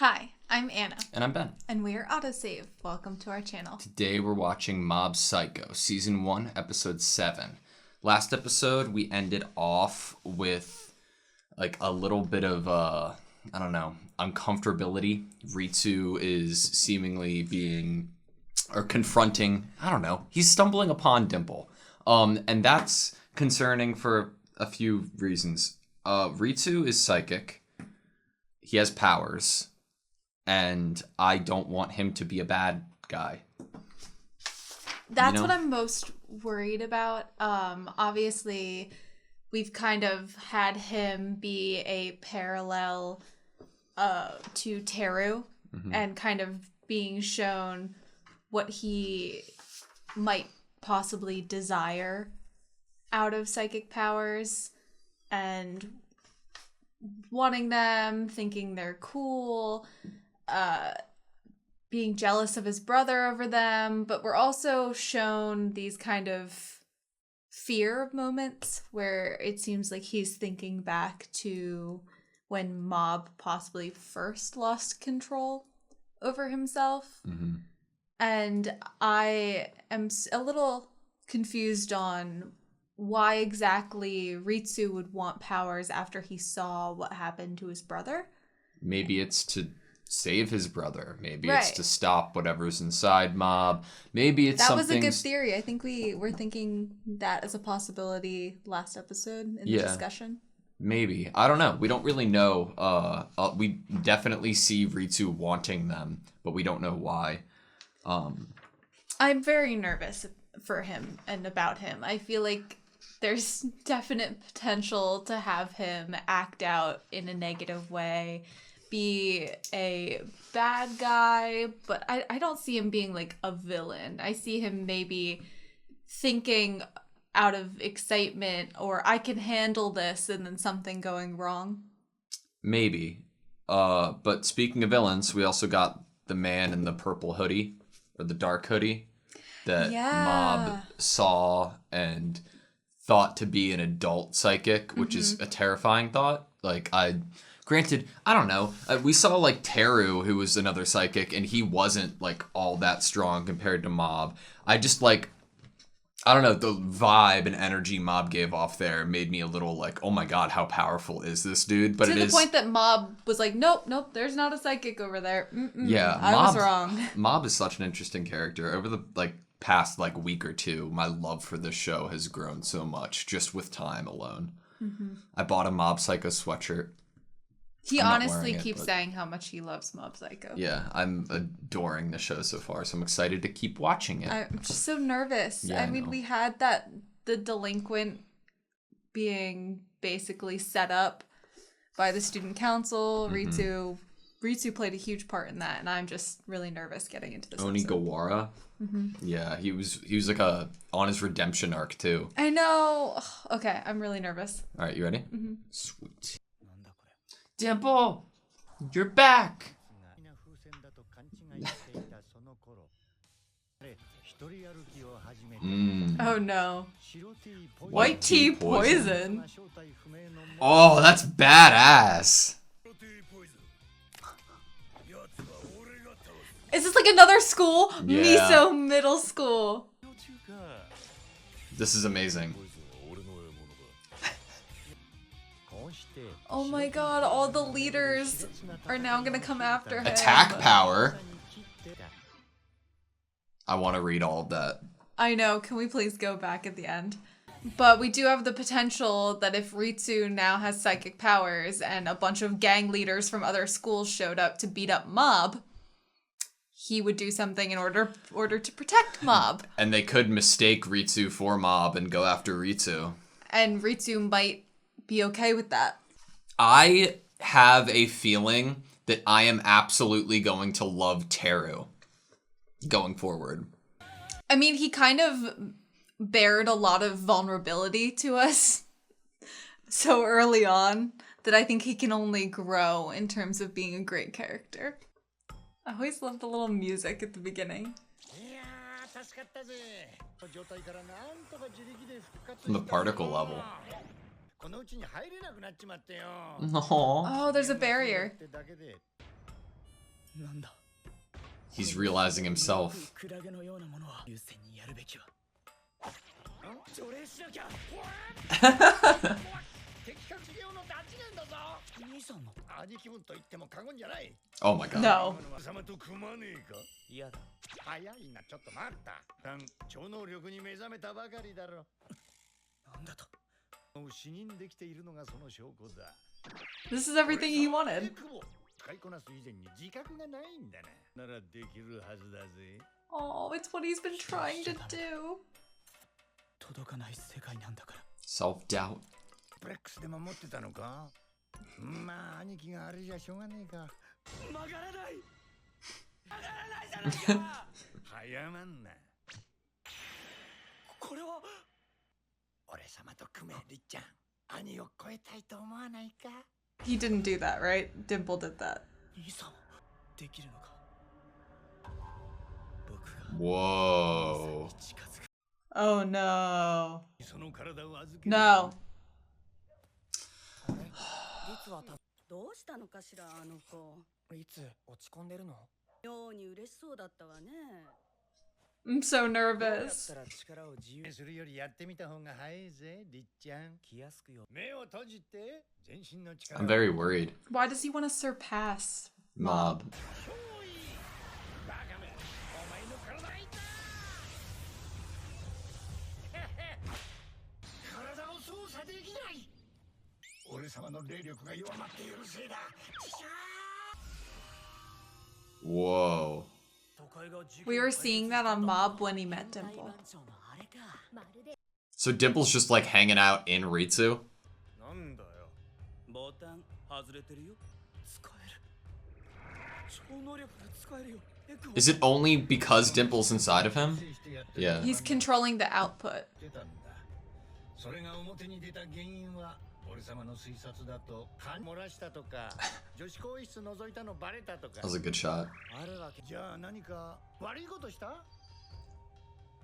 Hi, I'm Anna. And I'm Ben. And we're AutoSave. Welcome to our channel. Today we're watching Mob Psycho, Season 1, Episode 7. Last episode, we ended off with, like, a little bit of, uncomfortability. Ritsu is seemingly confronting, he's stumbling upon Dimple. And that's concerning for a few reasons. Ritsu is psychic. He has powers. And I don't want him to be a bad guy. That's what I'm most worried about. Obviously, we've kind of had him be a parallel to Teru, and kind of being shown what he might possibly desire out of psychic powers, and wanting them, thinking they're cool, being jealous of his brother over them, but we're also shown these kind of fear moments where it seems like he's thinking back to when Mob possibly first lost control over himself. Mm-hmm. And I am a little confused on why exactly Ritsu would want powers after he saw what happened to his brother. Maybe it's to save his brother. Maybe it's to stop whatever's inside Mob. Maybe it's That was a good theory. I think we were thinking that as a possibility last episode in the discussion. Maybe. I don't know. We don't really know. We definitely see Ritsu wanting them, but we don't know why. I'm very nervous for him and about him. I feel like there's definite potential to have him act out in a negative way, be a bad guy, but I don't see him being like a villain. I see him maybe thinking out of excitement, or I can handle this, and then something going wrong. Maybe. But speaking of villains, we also got the man in the purple hoodie, or the dark hoodie, that Mob saw and thought to be an adult psychic, which is a terrifying thought. Granted, I don't know. We saw, like, Teru, who was another psychic, and he wasn't, like, all that strong compared to Mob. I just, like, I don't know, the vibe and energy Mob gave off there made me a little like, oh my god, how powerful is this dude? But to the point that Mob was like, nope, there's not a psychic over there. Yeah, I was wrong. Mob is such an interesting character. Over the, like, past, like, week or two, my love for this show has grown so much, just with time alone. I bought a Mob Psycho sweatshirt. He honestly keeps saying how much he loves Mob Psycho. Yeah, I'm adoring the show so far, so I'm excited to keep watching it. I'm just so nervous. Yeah, I mean, we had the delinquent being basically set up by the student council. Ritsu played a huge part in that, and I'm just really nervous getting into this Onigawara. Yeah, he was like on his redemption arc too. I know. Okay, I'm really nervous. All right, you ready? Sweet. Dimple, you're back. Oh no. White tea poison. Oh, that's badass. Is this like another school? Yeah. Miso Middle School. This is amazing. Oh my god, all the leaders are now gonna come after him. Attack power. I want to read all of that. I know, can we please go back at the end? But we do have the potential that if Ritsu now has psychic powers and a bunch of gang leaders from other schools showed up to beat up Mob, he would do something in order to protect Mob. And they could mistake Ritsu for Mob and go after Ritsu. And Ritsu might be okay with that. I have a feeling that I am absolutely going to love Teru going forward. I mean, he kind of bared a lot of vulnerability to us so early on that I think he can only grow in terms of being a great character. I always love the little music at the beginning. From the particle level. Oh, there's a barrier. He's realizing himself. Oh my god. No. This is everything he wanted. Oh, it's what he's been trying to do. Self-doubt. He didn't do that, right? Dimple did that. Whoa. Oh no. No. どうしたのかしらあの子。いつ落ち込んでるの？妙に嬉しそうだったわね。I'm so nervous. I'm very worried. Why does he want to surpass Mob. Whoa. We were seeing that on Mob when he met Dimple. So Dimple's just like hanging out in Ritsu? Is it only because Dimple's inside of him? Yeah. He's controlling the output. That was a good shot.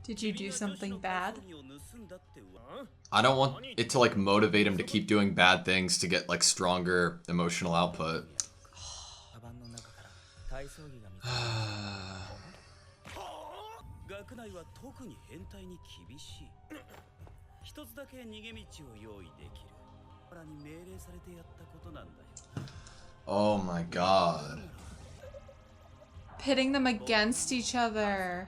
Did you do something bad? I don't want it to like motivate him to keep doing bad things to get like stronger emotional output. Oh my god. Pitting them against each other.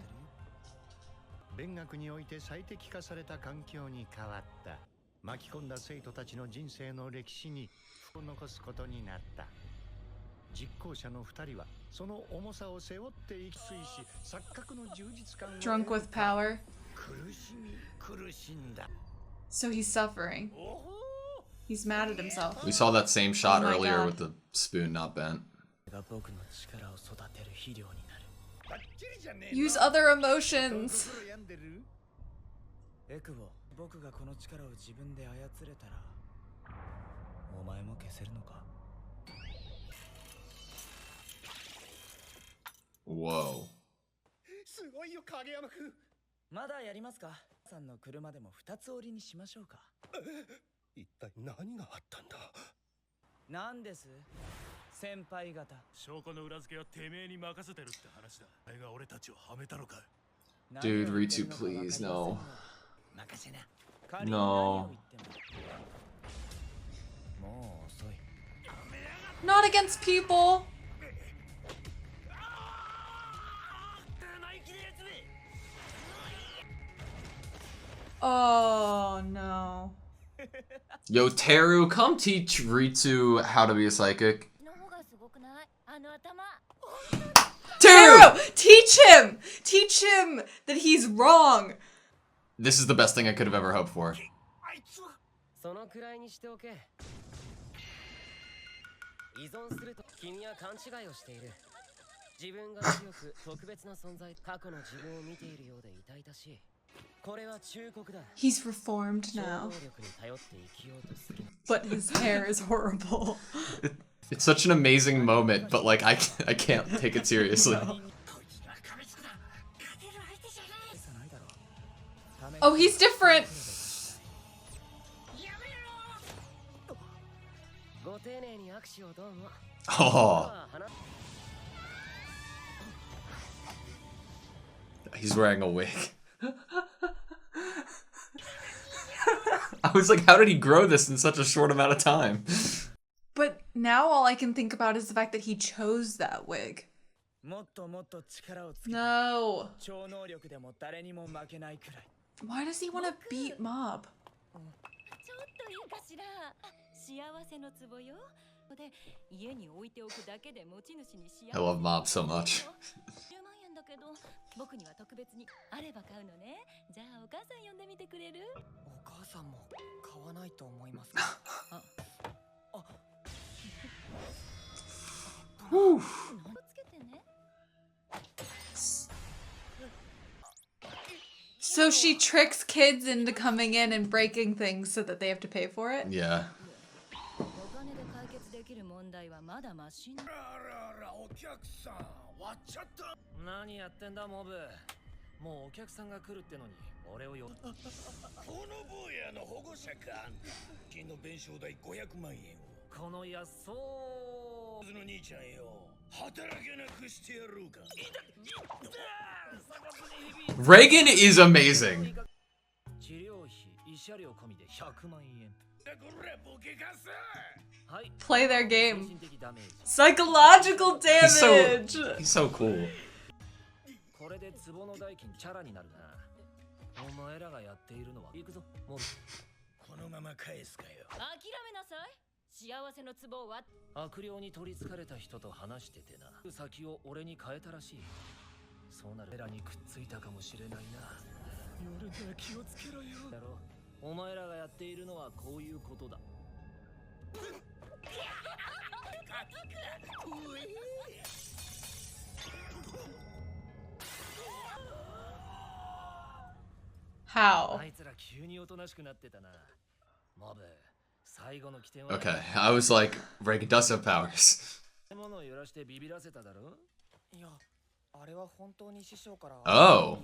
Drunk with power. So he's suffering. He's mad at himself. We saw that same shot Oh my earlier God. with the spoon not bent. Use other emotions. Whoa. まだやりますか？さんの車でも2つ折りにしましょうか。一体何があったんだ。なんです？先輩方。証拠の裏付けはてめえに任せてるって話だ。あれが俺たちをはめたのか。 Dude, Ritsu, please, no. 任せな。 No. もう遅い。 Not against people. Oh no. Yo, Teru, come teach Ritsu how to be a psychic. Teru! Teach him! Teach him that he's wrong! This is the best thing I could have ever hoped for. そのくらいにしておけ。依存すると君は勘違いをしている。自分が強く特別な存在、過去の自分を見ているようで痛々しい。これは忠告だ。 He's reformed now. 能力に頼って生きようとする。 But his hair is horrible. It's such an amazing moment, but like I can't take it seriously. Oh, he's different! ご丁寧に握手をどうも。 Oh. He's wearing a wig. I was like, how did he grow this in such a short amount of time? But now all I can think about is the fact that he chose that wig. No. Why does he want to beat Mob? I love Mob so much. Whew. So she tricks kids into coming in and breaking things so that they have to pay for it? Yeah. Reagan is amazing. Play their game. Psychological damage! He's so cool. How? Okay, I was like, Reagan does have powers. Oh.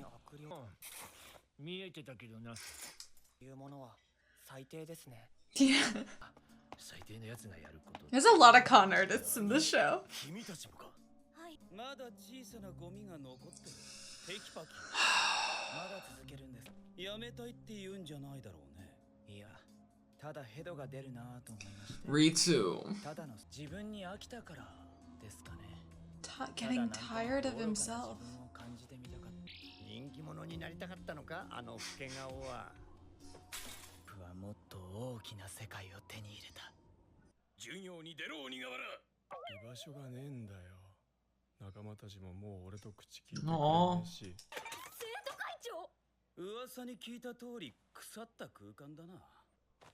Yeah. There's a lot of con artists in this show. Ritsu. Getting tired of himself. Aww. 噂に聞いた通り腐った空間だな。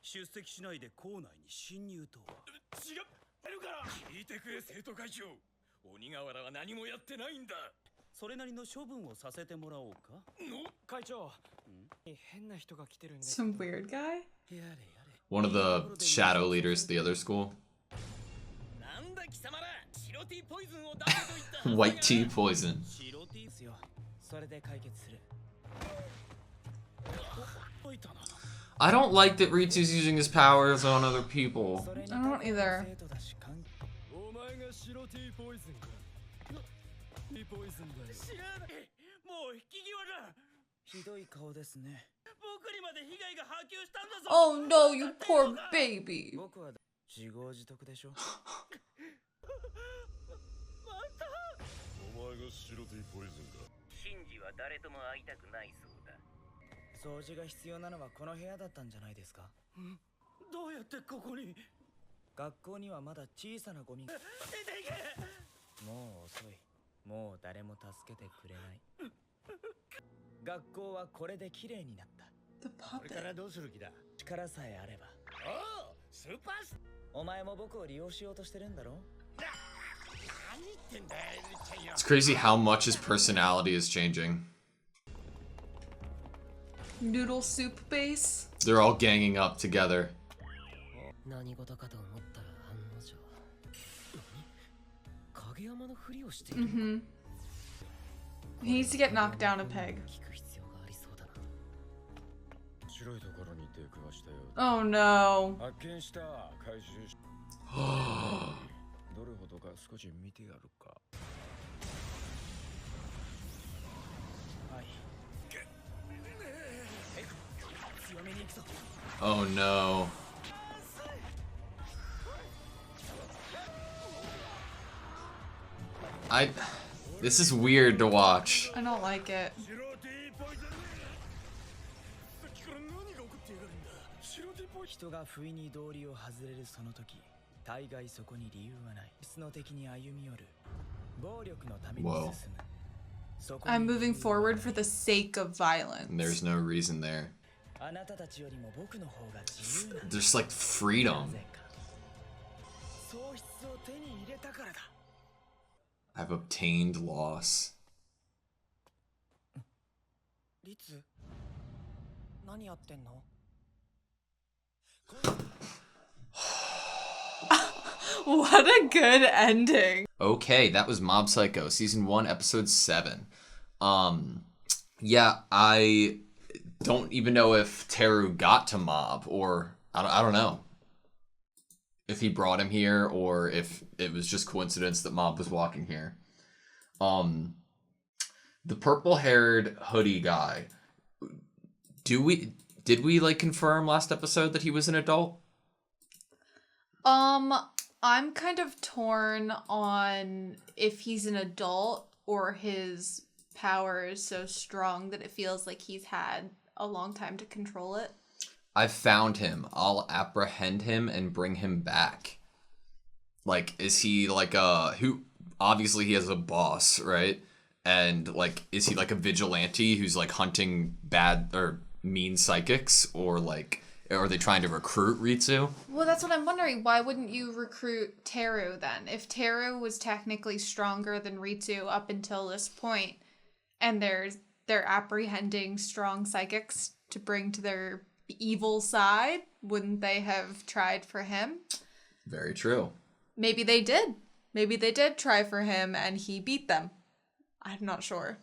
出席しないで校内に侵入とは。違うから聞いてくれ生徒会長。鬼瓦は何もやってないんだ。それなりの処分をさせてもらおうか。の会長。変な人が来てるんです。Some weird guy? One of the shadow leaders at the other school. White tea poison. I don't like that Ritsu's using his powers on other people. I don't either. Oh no, you poor baby. The puppet. It's crazy how much his personality is changing. Noodle soup base. They're all ganging up together. Mm-hmm. He needs to get knocked down a peg. Oh no. Oh no. This is weird to watch. I don't like it. 白 T ポイズンさっきから何が起こっているんだ白 T ポイズン人が不意に道理を外れるその時、大概そこに理由はない。質の的に歩み寄る。暴力のために進む。そこに I'm moving forward for the sake of violence. And there's no reason there. あなたたちよりも僕の方が自由なんだ。 There's like freedom. なぜか。喪失を手に入れたからだ。 I've obtained loss. リツ、何やってんの？ What a good ending. Okay, that was Mob Psycho, Season 1, Episode 7. Yeah, I don't even know if Teru got to Mob, or I don't know. If he brought him here, or if it was just coincidence that Mob was walking here. The purple-haired hoodie guy, did we like confirm last episode that he was an adult? I'm kind of torn on if he's an adult or his power is so strong that it feels like he's had a long time to control it. I found him. I'll apprehend him and bring him back. Like, is he like who? Obviously, he has a boss, right? And like, is he like a vigilante who's like hunting bad or mean psychics, or like, are they trying to recruit Ritsu? Well, that's what I'm wondering. Why wouldn't you recruit Teru then? If Teru was technically stronger than Ritsu up until this point, and they're apprehending strong psychics to bring to their evil side, wouldn't they have tried for him? Very true. Maybe they did. Maybe they did try for him and he beat them. I'm not sure.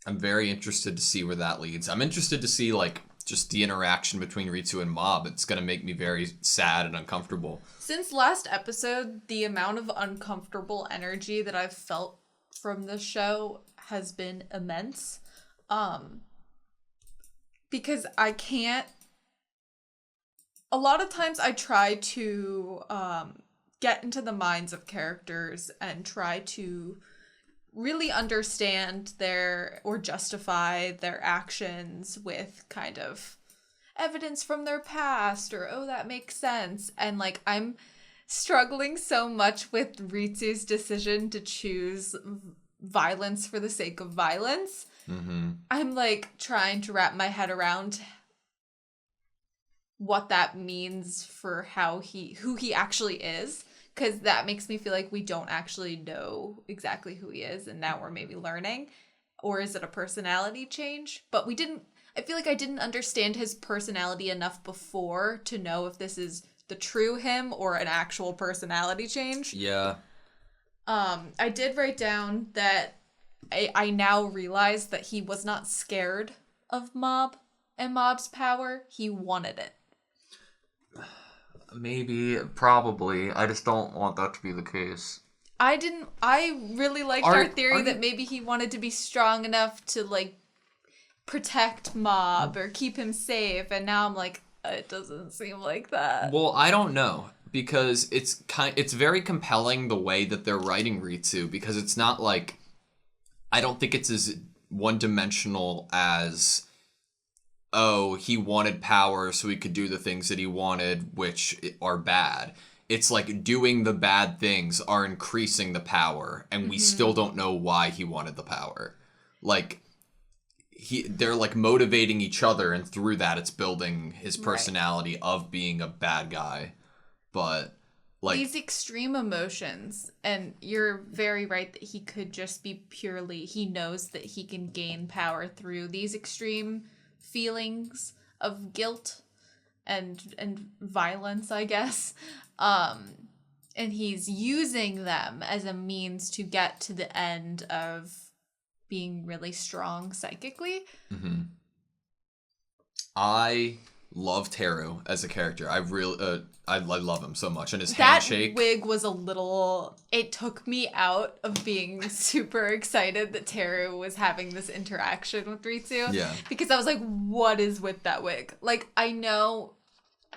I'm very interested to see where that leads. I'm interested to see like just the interaction between Ritsu and Mob. It's going to make me very sad and uncomfortable. Since last episode, the amount of uncomfortable energy that I've felt from the show has been immense. Because I can't... A lot of times I try to get into the minds of characters and try to really understand or justify their actions with kind of evidence from their past, or, oh, that makes sense. And like, I'm struggling so much with Ritsu's decision to choose violence for the sake of violence. Mm-hmm. I'm like trying to wrap my head around what that means for who he actually is. Because that makes me feel like we don't actually know exactly who he is, and now we're maybe learning. Or is it a personality change? But I feel like I didn't understand his personality enough before to know if this is the true him or an actual personality change. Yeah. I did write down that I now realize that he was not scared of Mob and Mob's power. He wanted it. Maybe, probably. I just don't want that to be the case. I really liked our theory that maybe he wanted to be strong enough to, like, protect Mob or keep him safe, and now I'm like, it doesn't seem like that. Well, I don't know, because it's very compelling the way that they're writing Ritsu, because it's not like, I don't think it's as one-dimensional as, oh, he wanted power so he could do the things that he wanted, which are bad. It's like doing the bad things are increasing the power, and we still don't know why he wanted the power. Like, they're like motivating each other, and through that it's building his personality of being a bad guy. But like, these extreme emotions, and you're very right that he could just be he knows that he can gain power through these extreme feelings of guilt and violence, I guess. And he's using them as a means to get to the end of being really strong psychically. Mm-hmm. I love Teru as a character. I really, I love him so much. And his handshake. That wig was it took me out of being super excited that Teru was having this interaction with Ritsu. Yeah. Because I was like, what is with that wig? Like, I know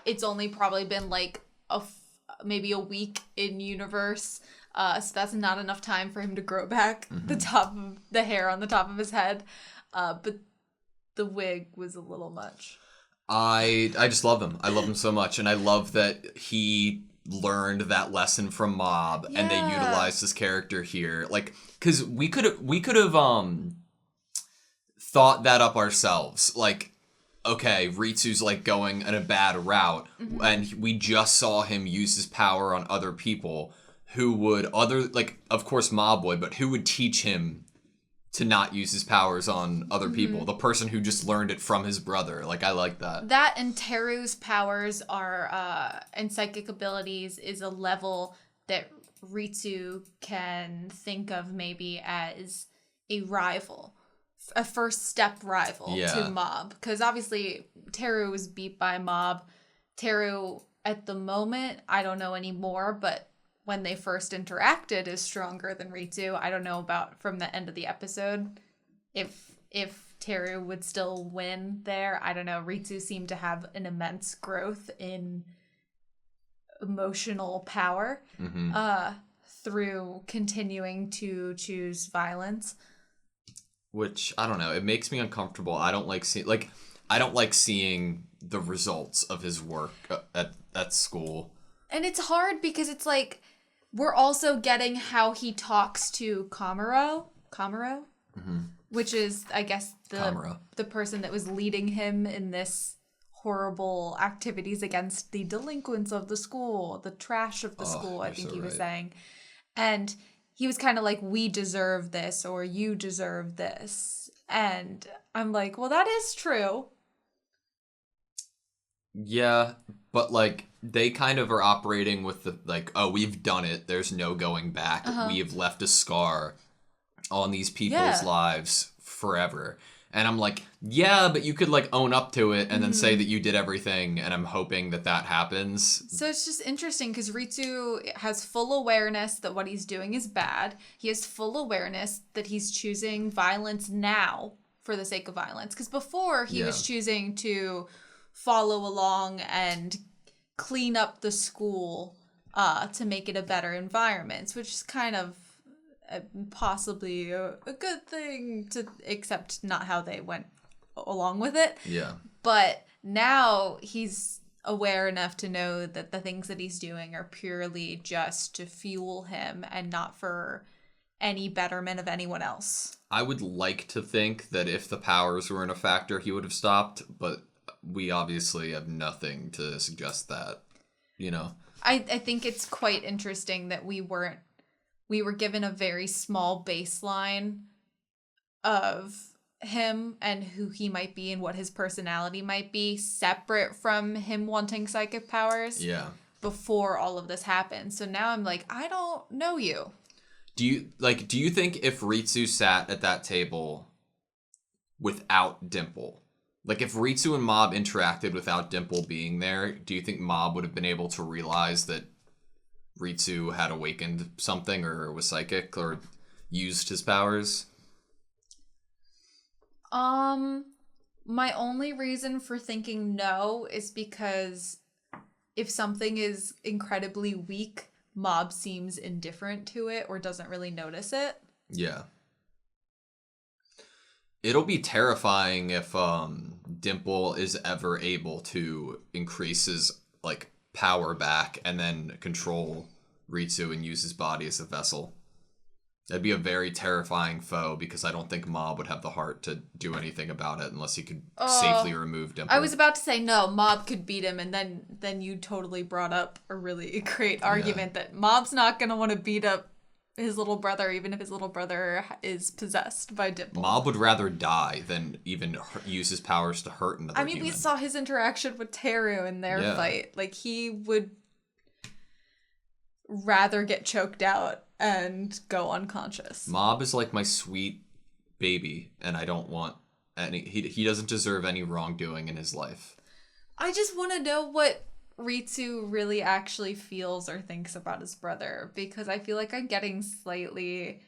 it's only probably been like maybe a week in universe. So that's not enough time for him to grow back the hair on the top of his head. But the wig was a little much. I just love him. I love him so much, and I love that he learned that lesson from Mob, and they utilized his character here. Like, because we could have thought that up ourselves. Like, okay, Ritsu's like going in a bad route, and we just saw him use his power on other people who would of course Mob would, but who would teach him to not use his powers on other people? The person who just learned it from his brother. Like, I like that. That and Teru's powers are, and psychic abilities is a level that Ritsu can think of maybe as a rival. A first step rival to Mob. Because obviously Teru was beat by Mob. Teru, at the moment, I don't know anymore, but when they first interacted is stronger than Ritsu. I don't know about from the end of the episode if Teru would still win there. I don't know. Ritsu seemed to have an immense growth in emotional power through continuing to choose violence. Which, I don't know, it makes me uncomfortable. I don't like seeing the results of his work at school. And it's hard because it's like we're also getting how he talks to Kamuro, which is, I guess, the person that was leading him in this horrible activities against the delinquents of the school, the trash of the school, I think he was saying. And he was kind of like, we deserve this, or you deserve this. And I'm like, well, that is true. Yeah, but like they kind of are operating with the like, oh, we've done it. There's no going back. We have left a scar on these people's lives forever. And I'm like, yeah, but you could like own up to it and then say that you did everything. And I'm hoping that happens. So it's just interesting because Ritsu has full awareness that what he's doing is bad. He has full awareness that he's choosing violence now for the sake of violence. Because before he was choosing to follow along and clean up the school to make it a better environment, which is kind of possibly a good thing, except not how they went along with it. Yeah. But now he's aware enough to know that the things that he's doing are purely just to fuel him and not for any betterment of anyone else. I would like to think that if the powers weren't a factor, he would have stopped, but we obviously have nothing to suggest that, you know? I think it's quite interesting that we were given a very small baseline of him and who he might be and what his personality might be, separate from him wanting psychic powers. Yeah. Before all of this happened. So now I'm like, I don't know you. Do you think if Ritsu sat at that table without Dimple, like if Ritsu and Mob interacted without Dimple being there, do you think Mob would have been able to realize that Ritsu had awakened something or was psychic or used his powers? My only reason for thinking no is because if something is incredibly weak, Mob seems indifferent to it or doesn't really notice it. Yeah. It'll be terrifying if Dimple is ever able to increase his like power back and then control Ritsu and use his body as a vessel. That'd be a very terrifying foe because I don't think Mob would have the heart to do anything about it unless he could safely remove Dimple. I was about to say no, Mob could beat him, and then you totally brought up a really great argument that Mob's not going to want to beat up his little brother, even if his little brother is possessed by Dimple. Mob would rather die than even use his powers to hurt another human. We saw his interaction with Teru in their fight. Like, he would rather get choked out and go unconscious. Mob is like my sweet baby, and I don't want any... He doesn't deserve any wrongdoing in his life. I just want to know what Ritsu really actually feels or thinks about his brother, because I feel like I'm getting slightly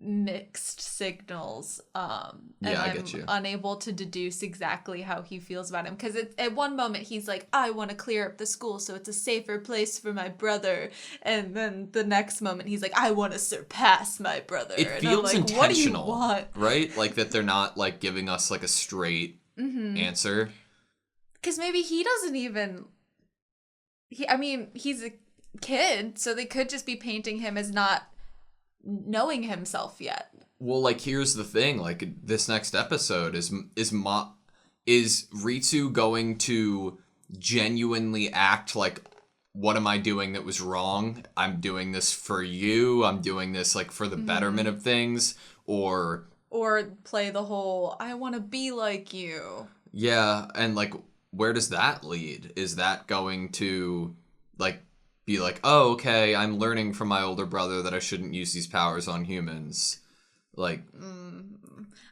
mixed signals. And I I'm get you. unable to deduce exactly how he feels about him. Because at one moment he's like, I want to clear up the school so it's a safer place for my brother. And then the next moment he's like, I want to surpass my brother. It and feels I'm like, intentional, what do you want? right? Like that they're not like giving us like a straight answer. Because maybe he doesn't even... he's a kid, so they could just be painting him as not knowing himself yet. Well, like here's the thing, like this next episode is Ritsu going to genuinely act like, what am I doing that was wrong? I'm doing this for you. I'm doing this like for the betterment of things, or play the whole I want to be like you. Yeah, and like where does that lead? Is that going to like be like, oh, okay, I'm learning from my older brother that I shouldn't use these powers on humans? Like,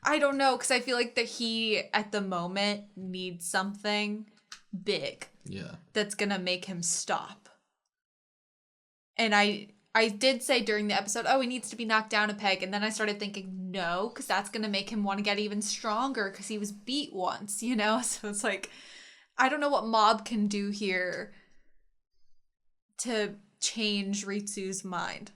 I don't know, because I feel like that he, at the moment, needs something big. Yeah. That's gonna make him stop. And I did say during the episode, oh, he needs to be knocked down a peg. And then I started thinking, no, because that's going to make him want to get even stronger because he was beat once, you know? So it's like, I don't know what Mob can do here to change Ritsu's mind.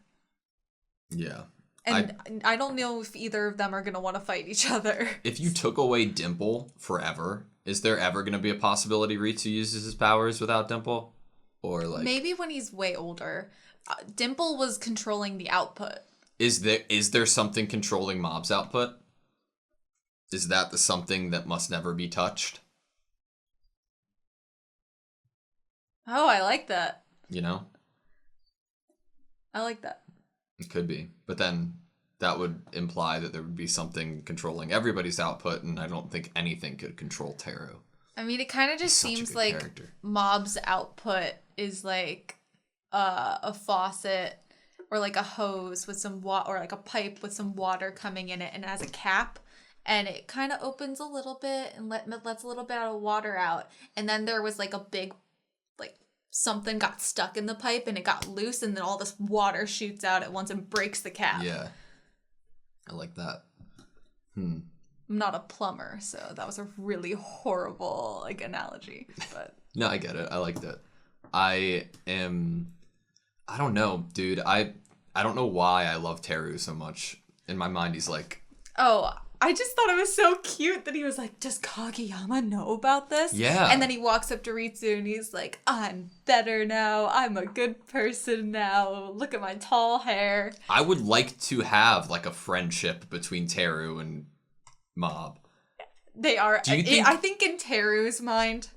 Yeah. And I don't know if either of them are going to want to fight each other. If you took away Dimple forever, is there ever going to be a possibility Ritsu uses his powers without Dimple? Or like... Maybe when he's way older. Dimple was controlling the output. Is there something controlling Mob's output? Is that the something that must never be touched? Oh, I like that. You know? I like that. It could be. But then that would imply that there would be something controlling everybody's output, and I don't think anything could control Teru. I mean, it kind of just seems like character. Mob's output is like a faucet or like a hose with some water, or like a pipe with some water coming in it, and it has a cap, and it kind of opens a little bit and lets a little bit of water out. And then there was like a big, like something got stuck in the pipe and it got loose, and then all this water shoots out at once and breaks the cap. Yeah. I like that. I'm not a plumber, so that was a really horrible like analogy. But no, I get it. I liked it. I don't know, dude. I don't know why I love Teru so much. In my mind, he's like... Oh, I just thought it was so cute that he was like, does Kaguya-sama know about this? Yeah. And then he walks up to Ritsu and he's like, I'm better now. I'm a good person now. Look at my tall hair. I would like to have like a friendship between Teru and Mob. They are. Do you think... I think in Teru's mind,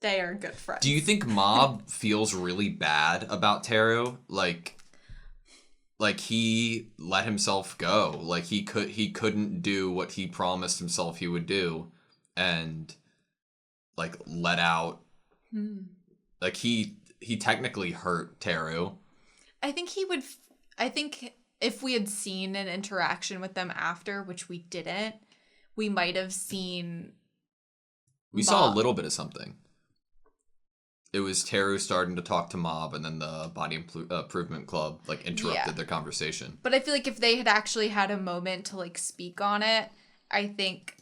they are good friends. Do you think Mob feels really bad about Teru? Like he let himself go. Like he couldn't do what he promised himself he would do, and like let out. Like he technically hurt Teru. I think he would. I think if we had seen an interaction with them after, which we didn't, we might have seen. We saw a little bit of something. It was Teru starting to talk to Mob, and then the Body Improvement Club like interrupted their conversation. But I feel like if they had actually had a moment to like speak on it, I think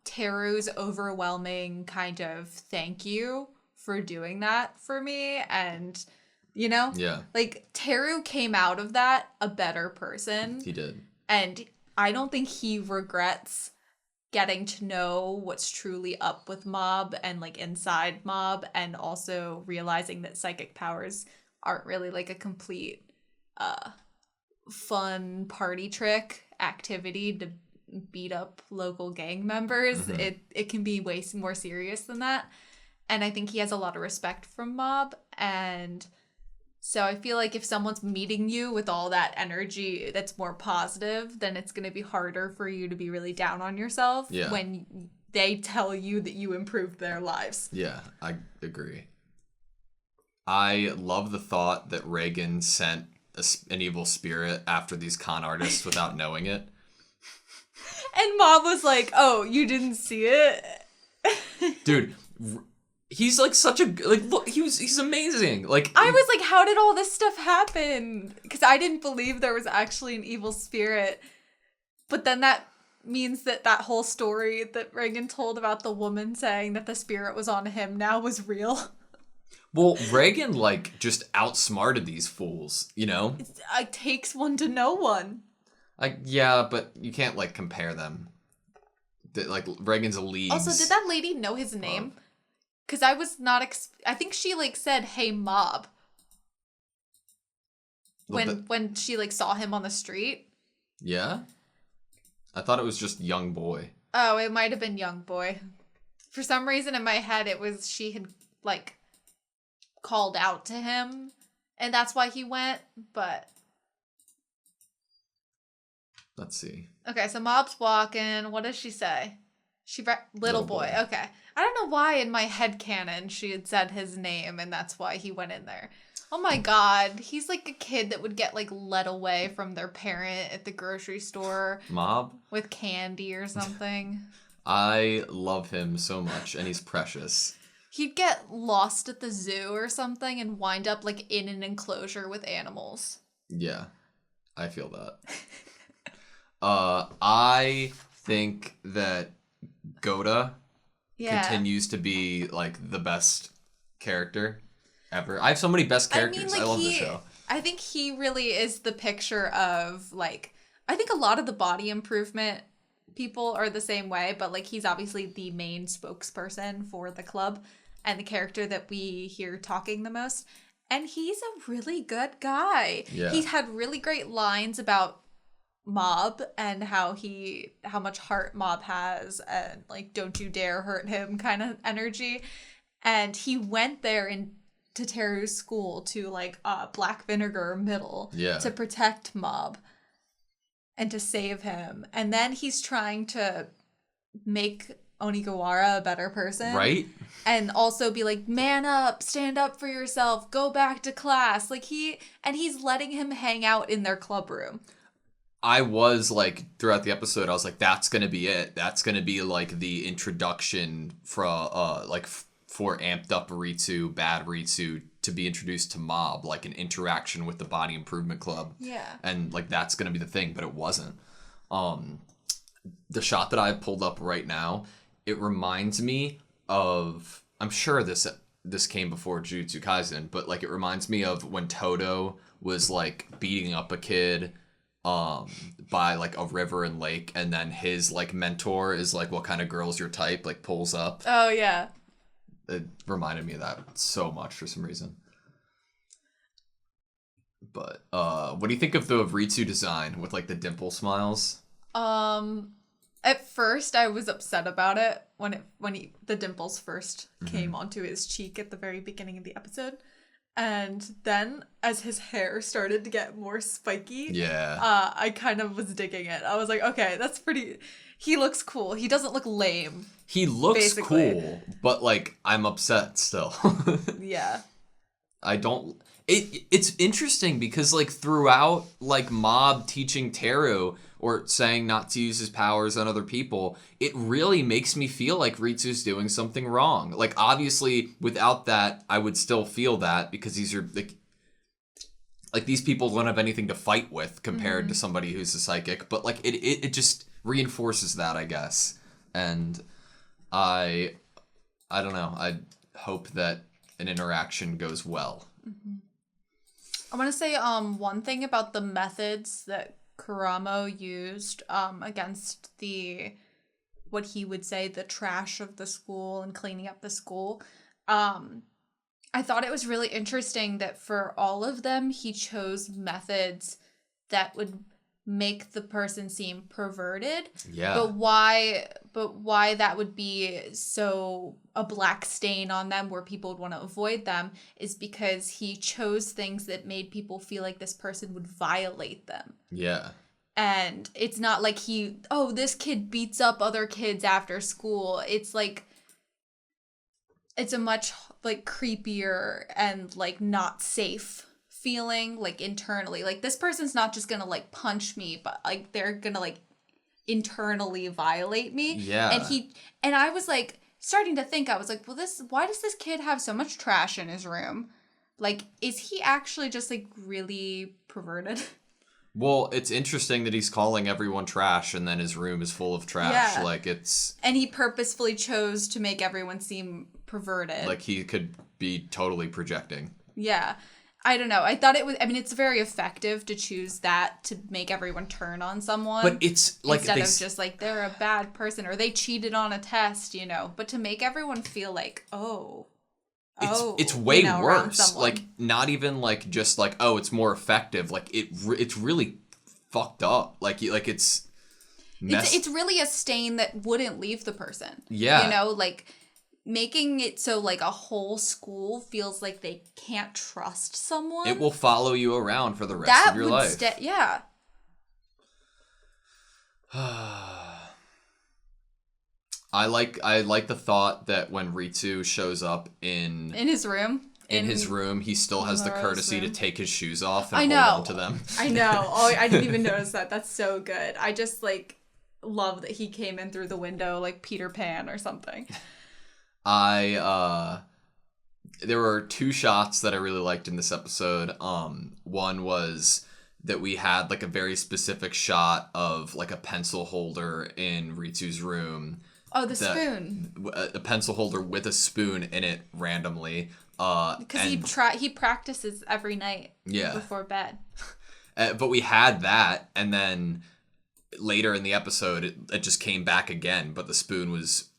Teru's overwhelming kind of thank you for doing that for me, and you know, like Teru came out of that a better person. He did, and I don't think he regrets getting to know what's truly up with Mob and like inside Mob, and also realizing that psychic powers aren't really like a complete fun party trick activity to beat up local gang members. It can be way more serious than that. And I think he has a lot of respect from Mob, and so I feel like if someone's meeting you with all that energy that's more positive, then it's going to be harder for you to be really down on yourself when they tell you that you improved their lives. Yeah, I agree. I love the thought that Reagan sent an evil spirit after these con artists without knowing it. And Mom was like, oh, you didn't see it? Dude, He's like such a like look. He's amazing. Like I was like, how did all this stuff happen? Because I didn't believe there was actually an evil spirit. But then that means that whole story that Reagan told about the woman saying that the spirit was on him now was real. Well, Reagan like just outsmarted these fools. You know, It takes one to know one. Like yeah, but you can't like compare them. Like Reagan's a league. Also, did that lady know his name? Because I was not... I think she, like, said, hey, mob. When she, like, saw him on the street. Yeah? I thought it was just young boy. Oh, it might have been young boy. For some reason in my head, it was she had, like, called out to him. And that's why he went, but... Let's see. Okay, so mob's walking. What does she say? Little boy. Okay. I don't know why in my headcanon she had said his name and that's why he went in there. Oh my god. He's like a kid that would get like led away from their parent at the grocery store. Mob? With candy or something. I love him so much and he's precious. He'd get lost at the zoo or something and wind up like in an enclosure with animals. Yeah. I feel that. I think that Goda continues to be like the best character ever. I have so many best characters. I love the show. I think he really is the picture of like, I think a lot of the body improvement people are the same way, but like he's obviously the main spokesperson for the club and the character that we hear talking the most. And he's a really good guy. Yeah. He's had really great lines about Mob and how much heart Mob has and like don't you dare hurt him kind of energy. And he went there to Teru's school to like Black Vinegar Middle to protect Mob and to save him. And then he's trying to make Onigawara a better person. Right? And also be like, man up, stand up for yourself, go back to class. Like he's letting him hang out in their club room. I was like, throughout the episode, I was like, that's going to be it. That's going to be like the introduction for amped up Ritsu, bad Ritsu, to be introduced to Mob, like an interaction with the Body Improvement Club. Yeah. And like, that's going to be the thing, but it wasn't. The shot that I pulled up right now, it reminds me of, I'm sure this came before Jujutsu Kaisen, but like, it reminds me of when Todo was like beating up a kid by like a river and lake, and then his like mentor is like, what kind of girl's your type, like pulls up. Oh yeah, it reminded me of that so much for some reason. But what do you think of the Ritsu design with like the dimple smiles? At first I was upset about it when the dimples first came onto his cheek at the very beginning of the episode. And then, as his hair started to get more spiky, I kind of was digging it. I was like, okay, that's pretty... He looks cool. He doesn't look lame. He looks basically cool, but, like, I'm upset still. Yeah. I don't... It's interesting because, like, throughout, like, Mob teaching Teru or saying not to use his powers on other people, it really makes me feel like Ritsu's doing something wrong. Like, obviously, without that, I would still feel that because these are, like these people don't have anything to fight with compared to somebody who's a psychic. But, like, it just reinforces that, I guess. And I don't know. I hope that an interaction goes well. Mm-hmm. I want to say one thing about the methods that Kuramo used against what he would say the trash of the school and cleaning up the school. I thought it was really interesting that for all of them he chose methods that would make the person seem perverted. Yeah. But why that would be so a black stain on them where people would want to avoid them is because he chose things that made people feel like this person would violate them. Yeah. And it's not like this kid beats up other kids after school. It's like, it's a much like creepier and like not safe feeling like internally. Like this person's not just gonna like punch me, but like they're gonna like internally violate me. Yeah. And I was like, starting to think, I was like, well, why does this kid have so much trash in his room? Like, is he actually just, like, really perverted? Well, it's interesting that he's calling everyone trash and then his room is full of trash. Yeah. Like, it's... And he purposefully chose to make everyone seem perverted. Like, he could be totally projecting. Yeah. I don't know. I thought it was... I mean, it's very effective to choose that to make everyone turn on someone. But it's like... Instead of just like, they're a bad person or they cheated on a test, you know. But to make everyone feel like, it's way worse. Like, not even like just like, oh, it's more effective. Like, it's really fucked up. Like it's... It's really a stain that wouldn't leave the person. Yeah. You know, like... Making it so, like, a whole school feels like they can't trust someone. It will follow you around for the rest of your life. Yeah. I like the thought that when Ritsu shows up in his room. In his room, he still has the courtesy to take his shoes off and hold on to them. I know. Oh, I didn't even notice that. That's so good. I just, like, love that he came in through the window like Peter Pan or something. There were two shots that I really liked in this episode. One was that we had like a very specific shot of like a pencil holder in Ritsu's room. Oh, the spoon. A pencil holder with a spoon in it randomly. Because he practices every night before bed. But we had that, and then later in the episode, it just came back again, but the spoon was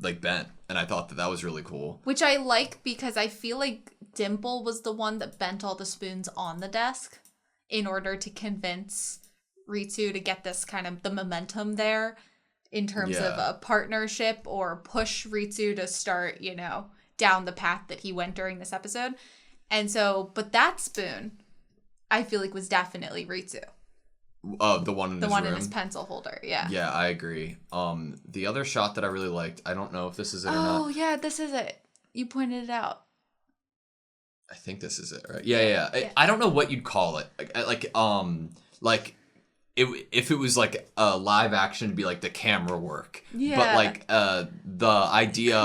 like bent. And I thought that was really cool. Which I like because I feel like Dimple was the one that bent all the spoons on the desk in order to convince Ritsu to get this kind of the momentum there in terms of a partnership or push Ritsu to start, you know, down the path that he went during this episode. And so, but that spoon, I feel like was definitely Ritsu. The one in his room? In his pencil holder, yeah. Yeah, I agree. The other shot that I really liked, I don't know if this is it or not. Oh, yeah, this is it. You pointed it out. I think this is it, right? Yeah. I don't know what you'd call it. If it was like a live action, it'd be like the camera work. Yeah. But like the idea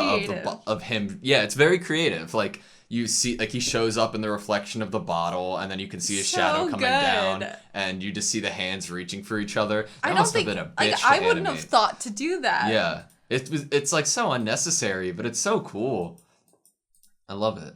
of him, it's very creative. Like, you see, like, he shows up in the reflection of the bottle, and then you can see his shadow coming down, and you just see the hands reaching for each other. That must have been a bitch to I wouldn't animate. have thought to do that. Yeah, it's like so unnecessary, but it's so cool. I love it.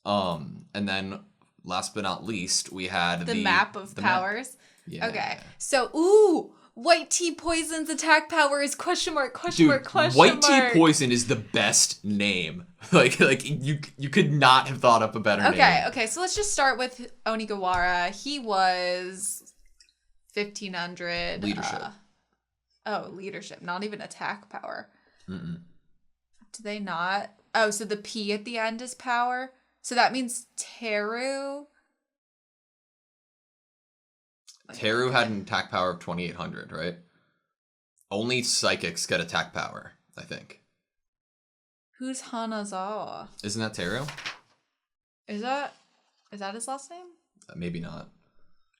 And then last but not least, we had the map of powers. Map. Yeah. Okay, so white tea poison's attack power is question mark. White tea poison is the best name. like you could not have thought up a better name. Okay, so let's just start with Onigawara. He was 1500 leadership. Leadership, not even attack power. Mm-mm. Do they not? Oh, so the P at the end is power. So that means Teru. Teru had an attack power of 2800, right? Only psychics get attack power, I think. Who's Hanazawa? Isn't that Teru? Is that his last name? Maybe not.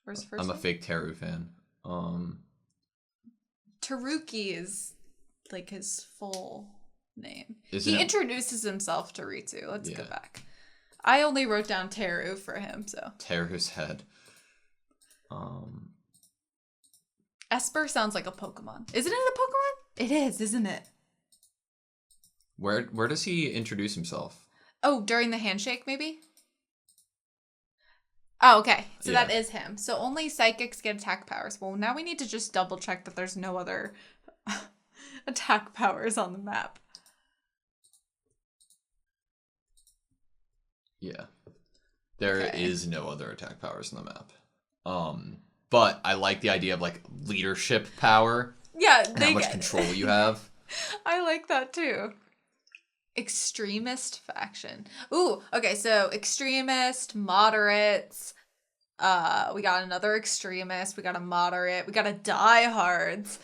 Where's his first I'm name? a fake Teru fan. Taruki is like his full name. Isn't he it? Introduces himself to Ritsu. Let's go back. I only wrote down Teru for him, so. Teru's head. Esper sounds like a Pokemon. Isn't it a Pokemon? It is, isn't it? Where does he introduce himself? Oh, during the handshake, maybe? Oh, okay. So that is him. So only psychics get attack powers. Well, now we need to just double check that there's no other attack powers on the map. Yeah. There is no other attack powers on the map. But I like the idea of like leadership power. Yeah, and how much control you have. I like that too. Extremist faction. Ooh, okay, so extremist, moderates. We got another extremist, we got a moderate, we got a diehards.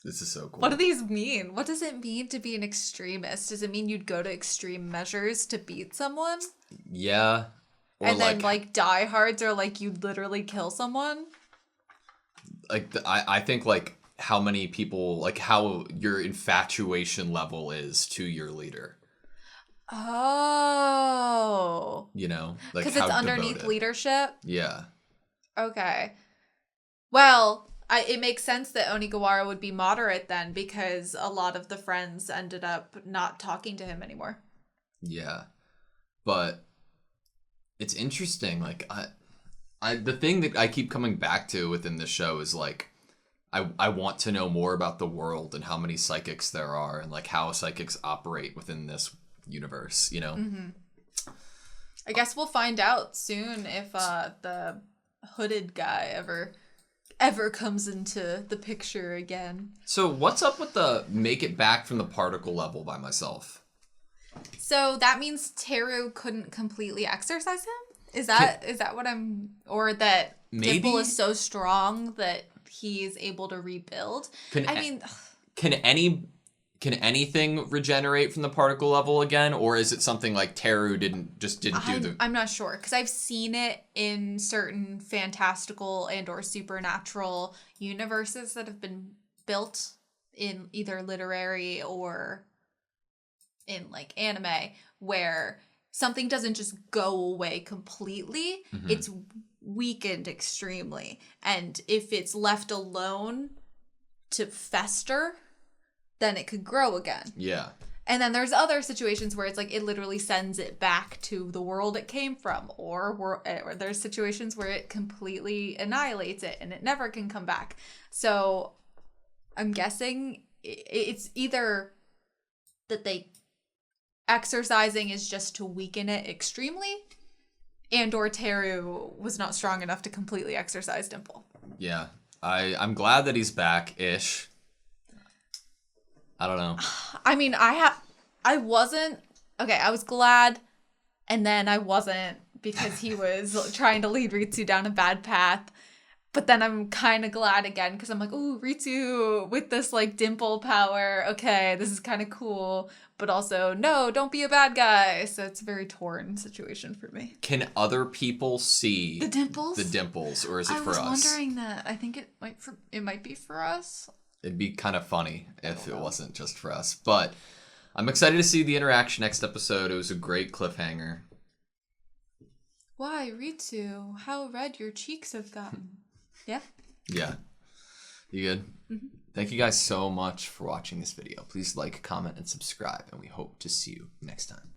This is so cool. What do these mean? What does it mean to be an extremist? Does it mean you'd go to extreme measures to beat someone? Yeah. Or and then like diehards are like you'd literally kill someone? Like I think like how many people, like how your infatuation level is to your leader. Oh. You know, like because it's underneath devoted. leadership. Yeah. Okay. Well, it makes sense that Onigawara would be moderate then, because a lot of the friends ended up not talking to him anymore. Yeah. But it's interesting. Like, the thing that I keep coming back to within this show is like, I want to know more about the world and how many psychics there are and like how psychics operate within this universe, you know? Mm-hmm. I guess we'll find out soon if the hooded guy ever comes into the picture again. So what's up with the make it back from the particle level by myself? So that means Teru couldn't completely exercise him? Is that what I'm... Or that maybe? Dimple is so strong that he's able to rebuild? Can anything regenerate from the particle level again? Or is it something like Teru didn't do the... I'm not sure, because I've seen it in certain fantastical and or supernatural universes that have been built in either literary or in like anime, where something doesn't just go away completely. Mm-hmm. It's weakened extremely. And if it's left alone to fester, then it could grow again. Yeah. And then there's other situations where it's like it literally sends it back to the world it came from. Or there's situations where it completely annihilates it and it never can come back. So I'm guessing it's either that exercising is just to weaken it extremely, and or Teru was not strong enough to completely exercise Dimple. Yeah. I'm glad that he's back-ish. I don't know. I mean, I was glad, and then I wasn't, because he was trying to lead Ritsu down a bad path. But then I'm kind of glad again, because I'm like, ooh, Ritsu with this like dimple power. Okay, this is kind of cool. But also, no, don't be a bad guy. So it's a very torn situation for me. Can other people see the dimples? Or is it for us? I was wondering that. I think it might be for us. It'd be kind of funny if it wasn't just for us. But I'm excited to see the interaction next episode. It was a great cliffhanger. Why, Ritsu? How red your cheeks have gotten. Yeah? Yeah. You good? Mm-hmm. Thank you guys so much for watching this video. Please like, comment, and subscribe, and we hope to see you next time.